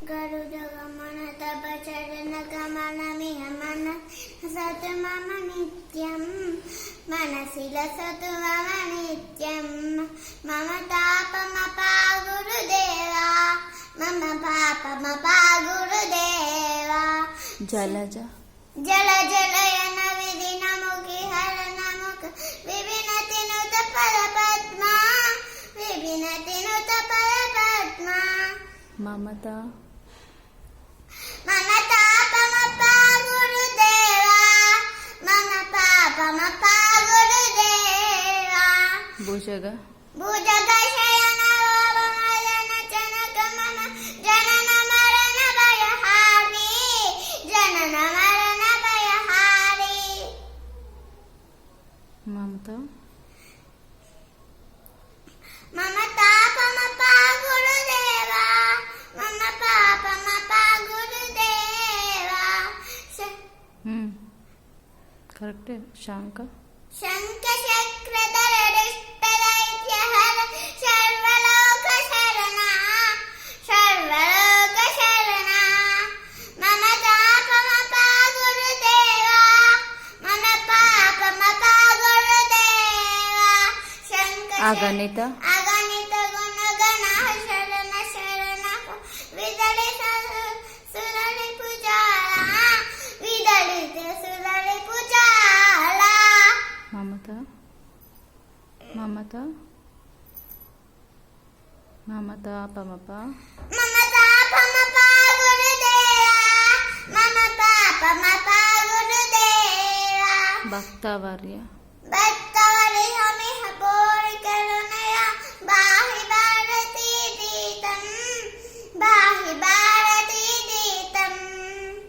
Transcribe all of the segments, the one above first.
गरुडगमन तव चरणकमलमिह मनसतु मम नित्यं मनसि लसतु मम नित्यं मम तापमपा गुरुदेवा मम पापमपा गुरुदेवा जलज जल जलयन विधि नमुखि हर नमुख विभिनति नुत पद पद्मा विभिनति नुत पद पद्मा ममता मम तापमपा गुरुदेवा मम पापमपा गुरुदेवा भुजग भुजगशयन भवमदन जनक मम जनन मरण भयहारी जनन मरण भयहारी ममता मम तापमपा गुरुदेवा मम पापमपा गुरुदेवा करेक्ट शांक शंख चक्रधर दुष्टदैत्य हर सर्वलोक शरणा सर्वलोक शरणा मम तापमपा गुरुदेवा मम पापमपा गुरुदेवा शंख अगणित अगणित गुण गण शरण शरण विदलित सुरलि पुजाला विदलित सुरलि पुजाला ममता ममता ममता पमपा मम तापमपा गुरुदेवा मम पापमपा गुरुदेवा भक्तवर्य भक्तवरि हमिह बोरि करुणया बाहि भारती दीतं बाहि भारती दीतं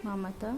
ममता